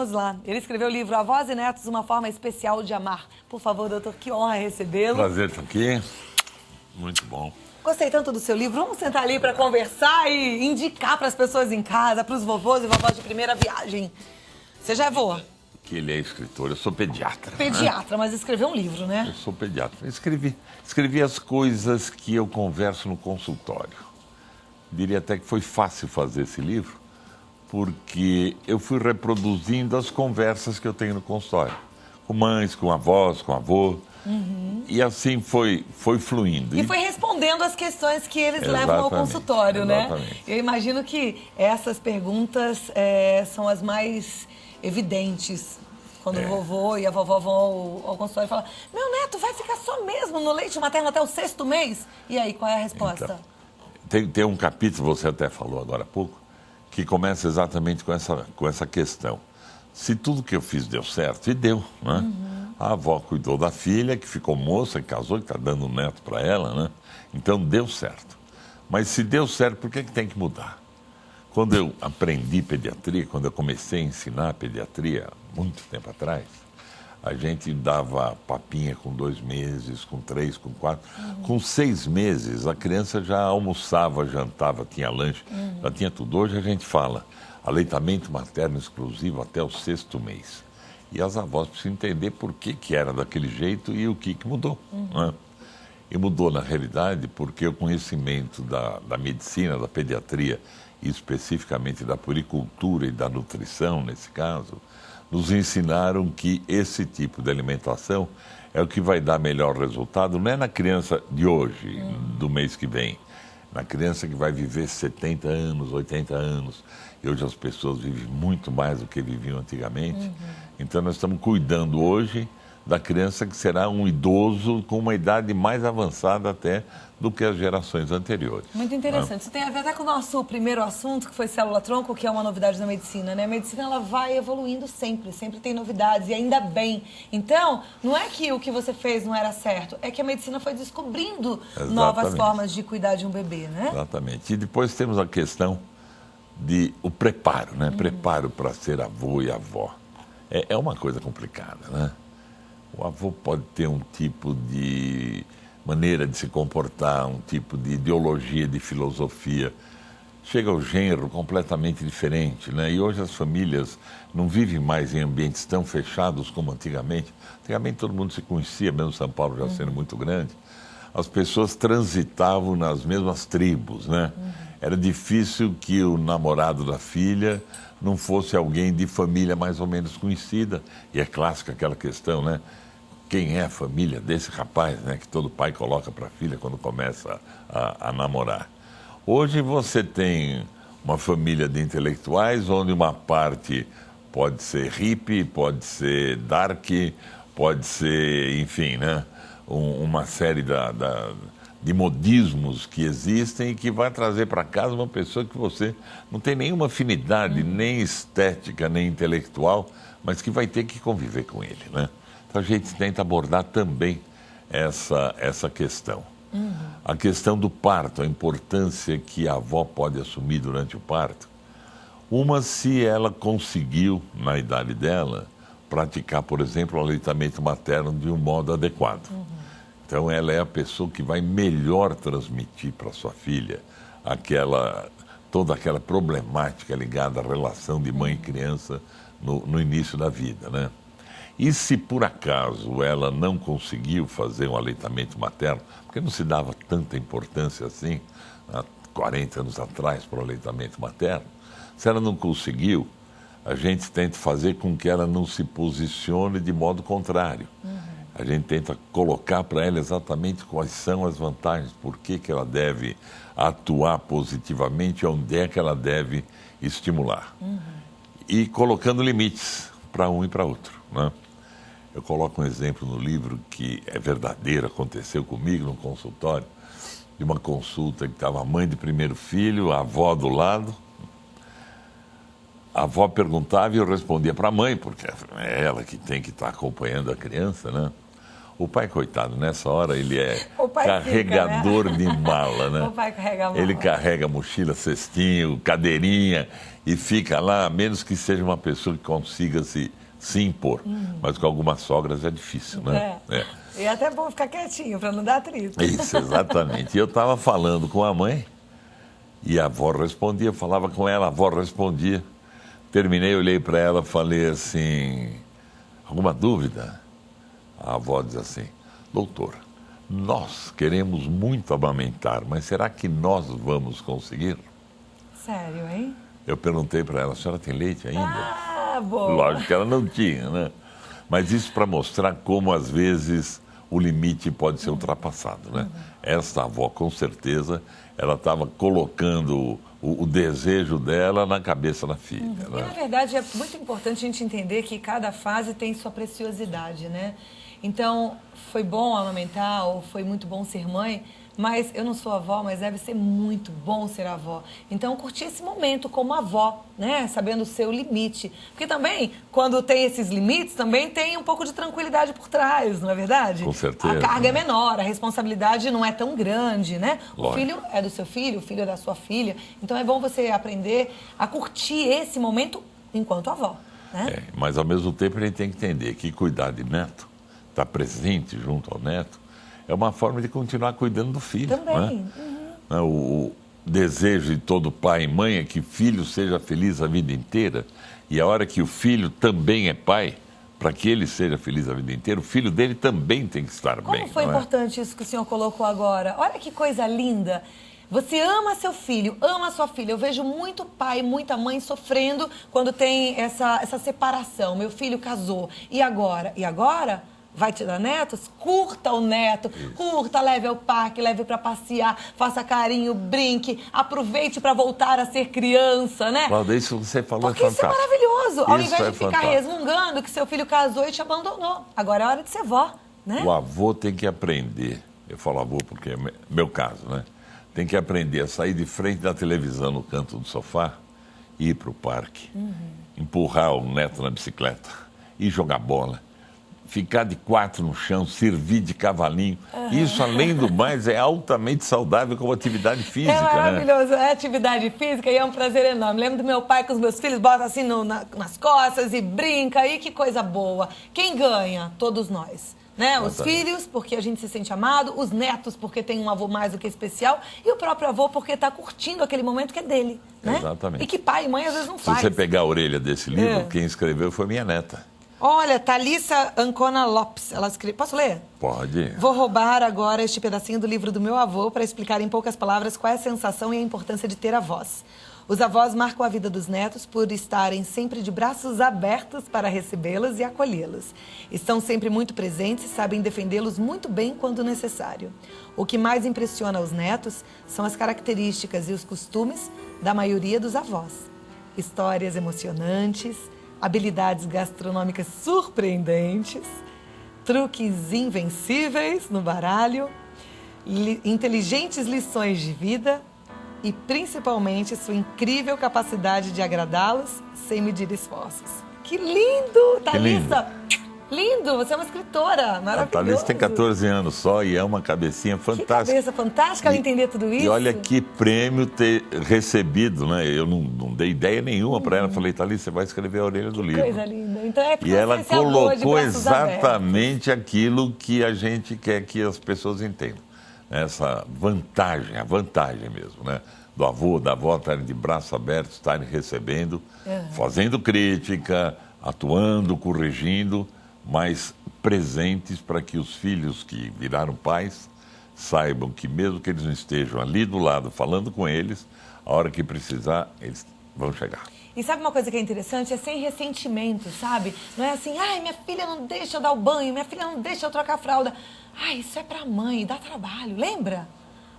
vamos lá. Ele escreveu o livro Avós e Netos, uma forma especial de amar. Por favor, doutor, que honra recebê-lo. Prazer estar aqui. Muito bom. Gostei tanto do seu livro. Vamos sentar ali para conversar e indicar para as pessoas em casa, para os vovôs e vovós de primeira viagem. Você já é vô? Que ele é escritor, eu sou pediatra. Pediatra, mas escreveu um livro, né? Eu sou pediatra. Escrevi as coisas que eu converso no consultório. Diria até que foi fácil fazer esse livro, porque eu fui reproduzindo as conversas que eu tenho no consultório. Com mães, com avós, com avô. E assim foi fluindo. E foi respondendo as questões que eles levam ao consultório, exatamente. Né? Eu imagino que essas perguntas são as mais evidentes. Quando o vovô e a vovó vão ao consultório e falam: meu neto vai ficar só mesmo no leite materno até o 6º mês? E aí, qual é a resposta? Então, tem um capítulo, você até falou agora há pouco, que começa exatamente com essa questão. Se tudo que eu fiz deu certo, e deu, né? A avó cuidou da filha, que ficou moça, que casou, que está dando um neto para ela, né? Então deu certo. Mas se deu certo, por que tem que mudar? Quando eu aprendi pediatria, quando eu comecei a ensinar pediatria, muito tempo atrás, a gente dava papinha com 2 meses, com 3, com 4. Com 6 meses, a criança já almoçava, jantava, tinha lanche, já tinha tudo. Hoje a gente fala aleitamento materno exclusivo até o 6º mês. E as avós precisam entender por que era daquele jeito e o que mudou. Né? E mudou, na realidade, porque o conhecimento da medicina, da pediatria, e especificamente da puericultura e da nutrição, nesse caso, nos ensinaram que esse tipo de alimentação é o que vai dar melhor resultado, não é na criança de hoje, do mês que vem, na criança que vai viver 70 anos, 80 anos. E hoje as pessoas vivem muito mais do que viviam antigamente. Então nós estamos cuidando hoje da criança que será um idoso com uma idade mais avançada até do que as gerações anteriores. Muito interessante. Isso tem a ver até com o nosso primeiro assunto, que foi célula-tronco, que é uma novidade da medicina, né? A medicina, ela vai evoluindo sempre tem novidades, e ainda bem. Então, não é que o que você fez não era certo, é que a medicina foi descobrindo novas formas de cuidar de um bebê, né? Exatamente. E depois temos a questão o preparo, né? Preparo para ser avô e avó. É uma coisa complicada, né? O avô pode ter um tipo de maneira de se comportar, um tipo de ideologia, de filosofia. Chega o genro completamente diferente, né? E hoje as famílias não vivem mais em ambientes tão fechados como antigamente. Antigamente todo mundo se conhecia, mesmo São Paulo já sendo muito grande. As pessoas transitavam nas mesmas tribos, né? Era difícil que o namorado da filha não fosse alguém de família mais ou menos conhecida. E é clássica aquela questão, né? Quem é a família desse rapaz, né? Que todo pai coloca para a filha quando começa a namorar. Hoje você tem uma família de intelectuais, onde uma parte pode ser hippie, pode ser dark, pode ser, enfim, né? Uma série de modismos que existem e que vai trazer para casa uma pessoa que você não tem nenhuma afinidade, nem estética, nem intelectual, mas que vai ter que conviver com ele, né? Então a gente tenta abordar também essa questão. A questão do parto, a importância que a avó pode assumir durante o parto. Uma, se ela conseguiu, na idade dela, praticar, por exemplo, o aleitamento materno de um modo adequado. Então ela é a pessoa que vai melhor transmitir para sua filha toda aquela problemática ligada à relação de mãe e criança no início da vida, né? E se por acaso ela não conseguiu fazer um aleitamento materno, porque não se dava tanta importância assim, há 40 anos atrás, para o aleitamento materno, se ela não conseguiu, a gente tenta fazer com que ela não se posicione de modo contrário. A gente tenta colocar para ela exatamente quais são as vantagens, por que ela deve atuar positivamente, onde é que ela deve estimular. E colocando limites para um e para outro, né? Eu coloco um exemplo no livro que é verdadeiro, aconteceu comigo no consultório, de uma consulta que estava a mãe de primeiro filho, a avó do lado. A avó perguntava e eu respondia para a mãe, porque é ela que tem que estar acompanhando a criança, né? O pai, coitado, nessa hora ele é O pai carregador fica, né? de mala, né? O pai carrega a mala. Ele carrega mochila, cestinho, cadeirinha e fica lá, a menos que seja uma pessoa que consiga se impor. Mas com algumas sogras é difícil, né? E é até bom ficar quietinho, para não dar atrito. Isso, exatamente. E eu estava falando com a mãe e a avó respondia, eu falava com ela, a avó respondia. Terminei, olhei para ela, falei assim, alguma dúvida? A avó diz assim, doutor, nós queremos muito amamentar, mas será que nós vamos conseguir? Sério, hein? Eu perguntei para ela, a senhora tem leite ainda? Ah, boa. Lógico que ela não tinha, né? Mas isso para mostrar como, às vezes, o limite pode ser ultrapassado, né? Essa avó, com certeza, ela estava colocando o desejo dela na cabeça da filha. E, Né? na verdade, é muito importante a gente entender que cada fase tem sua preciosidade, né? Então, foi bom amamentar ou foi muito bom ser mãe, mas eu não sou avó, mas deve ser muito bom ser avó. Então, curtir esse momento como avó, né? Sabendo o seu limite. Porque também, quando tem esses limites, também tem um pouco de tranquilidade por trás, não é verdade? Com certeza. A carga é menor, a responsabilidade não é tão grande, né? O Lógico. filho é do seu filho, o filho é da sua filha. Então, é bom você aprender a curtir esse momento enquanto avó, né? Mas, ao mesmo tempo, a gente tem que entender que cuidar de neto, estar presente junto ao neto, é uma forma de continuar cuidando do filho. Também. Né? O desejo de todo pai e mãe é que o filho seja feliz a vida inteira, e a hora que o filho também é pai, para que ele seja feliz a vida inteira, o filho dele também tem que estar bem. Como foi importante isso que o senhor colocou agora? Olha que coisa linda. Você ama seu filho, ama sua filha. Eu vejo muito pai, muita mãe sofrendo quando tem essa separação. Meu filho casou. E agora? E agora? Vai te dar netos? Curta o neto, curta, leve ao parque, leve para passear, faça carinho, brinque, aproveite para voltar a ser criança, né? Cláudia, isso que você falou Porque é isso é fantástico. maravilhoso. Ao Isso invés é de ficar fantástico. resmungando que seu filho casou e te abandonou. Agora é hora de ser vó, né? O avô tem que aprender, eu falo avô porque é meu caso, né? Tem que aprender a sair de frente da televisão no canto do sofá, ir para o parque, empurrar o neto na bicicleta, ir jogar bola, ficar de quatro no chão, servir de cavalinho. Isso, além do mais, é altamente saudável como atividade física, É né? maravilhoso, é atividade física e é um prazer enorme. Lembro do meu pai com os meus filhos, bota assim nas costas e brinca, e que coisa boa. Quem ganha? Todos nós. Né? Os Exatamente. filhos, porque a gente se sente amado, os netos, porque tem um avô mais do que especial, e o próprio avô, porque está curtindo aquele momento que é dele. Né? Exatamente. E que pai e mãe às vezes não Se faz. você pegar a orelha desse livro, É. quem escreveu foi minha neta. Olha, Thalissa Ancona Lopes, ela escreveu. Posso ler? Pode. Vou roubar agora este pedacinho do livro do meu avô para explicar em poucas palavras qual é a sensação e a importância de ter avós. Os avós marcam a vida dos netos por estarem sempre de braços abertos para recebê-los e acolhê-los. Estão sempre muito presentes e sabem defendê-los muito bem quando necessário. O que mais impressiona os netos são as características e os costumes da maioria dos avós. Histórias emocionantes, habilidades gastronômicas surpreendentes, truques invencíveis no baralho, inteligentes lições de vida e, principalmente, sua incrível capacidade de agradá-los sem medir esforços. Que lindo, Thalissa! Lindo, você é uma escritora, A maravilhoso. Thalissa tem 14 anos só e é uma cabecinha Que fantástica. cabeça fantástica ela entender tudo isso. E olha que prêmio ter recebido, né? Eu não dei ideia nenhuma para ela. Falei, Thalissa, você vai escrever a orelha do livro. Coisa linda. Então é E ela esse amor de colocou braços abertos. exatamente aquilo que a gente quer que as pessoas entendam. Essa vantagem, a vantagem mesmo, né? Do avô, da avó estarem de braços abertos, estarem recebendo, fazendo crítica, atuando, corrigindo, mas presentes para que os filhos que viraram pais saibam que mesmo que eles não estejam ali do lado falando com eles, a hora que precisar, eles vão chegar. E sabe uma coisa que é interessante? É sem ressentimento, sabe? Não é assim, ai, minha filha não deixa eu dar o banho, minha filha não deixa eu trocar a fralda. Ai, isso é pra mãe, dá trabalho, lembra?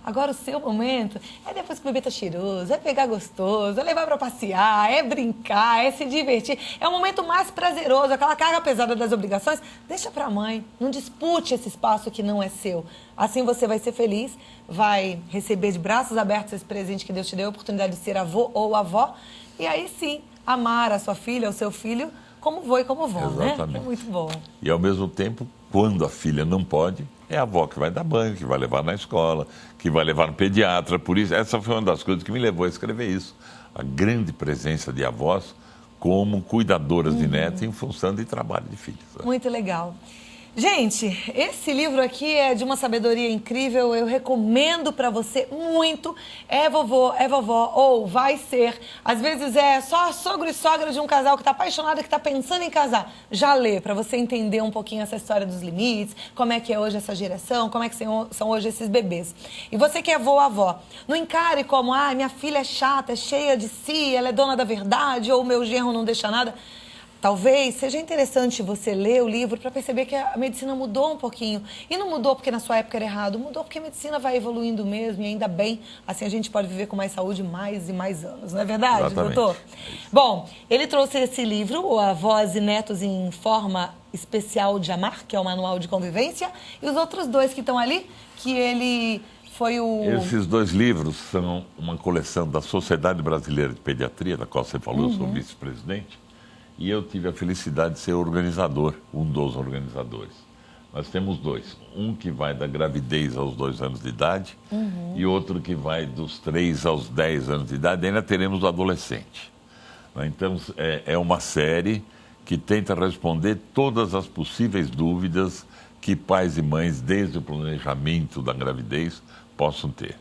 Agora o seu momento é depois que o bebê tá cheiroso, é pegar gostoso, é levar pra passear, é brincar, é se divertir. É o momento mais prazeroso, aquela carga pesada das obrigações, deixa pra mãe. Não dispute esse espaço que não é seu. Assim você vai ser feliz, vai receber de braços abertos esse presente que Deus te deu, a oportunidade de ser avô ou avó. E aí sim, amar a sua filha, o seu filho, como vô e como vó, né? Exatamente. É muito bom. E ao mesmo tempo quando a filha não pode, é a avó que vai dar banho, que vai levar na escola, que vai levar no pediatra. Por isso, essa foi uma das coisas que me levou a escrever isso. A grande presença de avós como cuidadoras de netos em função de trabalho de filhos. Muito legal. Gente, esse livro aqui é de uma sabedoria incrível, eu recomendo para você muito. É vovô, é vovó, ou vai ser. Às vezes é só sogro e sogra de um casal que está apaixonado, que está pensando em casar. Já lê, para você entender um pouquinho essa história dos limites, como é que é hoje essa geração, como é que são hoje esses bebês. E você que é vô, avó, não encare como, minha filha é chata, é cheia de si, ela é dona da verdade, ou meu genro não deixa nada. Talvez seja interessante você ler o livro para perceber que a medicina mudou um pouquinho. E não mudou porque na sua época era errado, mudou porque a medicina vai evoluindo mesmo e ainda bem, assim a gente pode viver com mais saúde mais e mais anos, não é verdade, Exatamente. doutor? Bom, ele trouxe esse livro, Avós e Netos em Forma Especial de Amar, que é o Manual de Convivência, e os outros dois que estão ali, que ele foi o... Esses 2 livros são uma coleção da Sociedade Brasileira de Pediatria, da qual você falou, eu sou vice-presidente. E eu tive a felicidade de ser organizador, um dos organizadores. Nós temos 2. Um que vai da gravidez aos 2 anos de idade e outro que vai dos 3 aos 10 anos de idade. E ainda teremos o adolescente. Então, é uma série que tenta responder todas as possíveis dúvidas que pais e mães, desde o planejamento da gravidez, possam ter.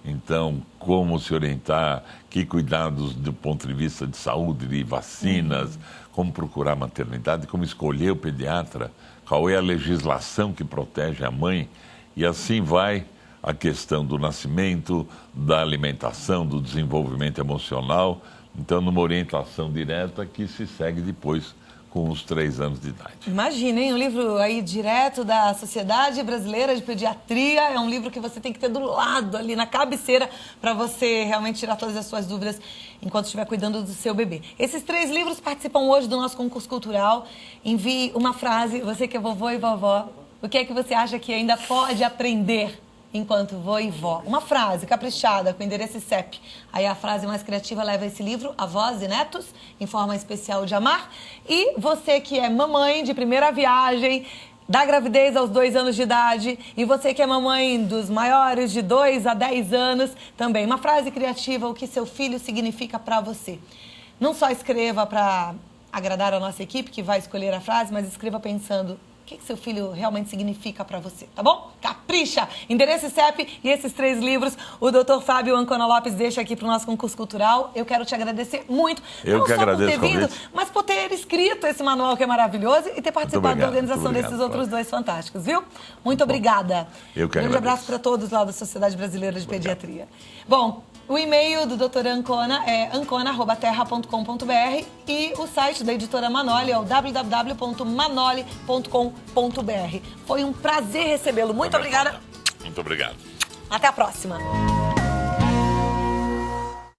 Então, como se orientar, que cuidados do ponto de vista de saúde, de vacinas, como procurar maternidade, como escolher o pediatra, qual é a legislação que protege a mãe, e assim vai a questão do nascimento, da alimentação, do desenvolvimento emocional. Então, numa orientação direta que se segue depois com os 3 anos de idade. Imagina, hein? Um livro aí direto da Sociedade Brasileira de Pediatria. É um livro que você tem que ter do lado, ali na cabeceira, para você realmente tirar todas as suas dúvidas enquanto estiver cuidando do seu bebê. Esses 3 livros participam hoje do nosso concurso cultural. Envie uma frase, você que é vovô e vovó, o que é que você acha que ainda pode aprender enquanto vô e vó? Uma frase caprichada, com endereço e CEP. Aí a frase mais criativa leva esse livro, Avós e Netos, em Forma Especial de Amar. E você que é mamãe de primeira viagem, da gravidez aos 2 anos de idade, e você que é mamãe dos maiores de 2 a 10 anos, também uma frase criativa, o que seu filho significa para você. Não só escreva para agradar a nossa equipe, que vai escolher a frase, mas escreva pensando... O que seu filho realmente significa para você, tá bom? Capricha! Endereço CEP e esses 3 livros o Dr. Fábio Ancona Lopes deixa aqui para o nosso concurso cultural. Eu quero te agradecer muito. Eu não que só agradeço por ter vindo, mas por ter escrito esse manual que é maravilhoso e ter participado da organização desses outros 2 fantásticos, viu? Muito obrigada. Eu que agradeço. Grande abraço para todos lá da Sociedade Brasileira de Pediatria. Bom, o e-mail do Dr. Ancona é ancona@terra.com.br e o site da editora Manoli é o www.manoli.com.br. Foi um prazer recebê-lo. Muito obrigada. Muito obrigado. Até a próxima.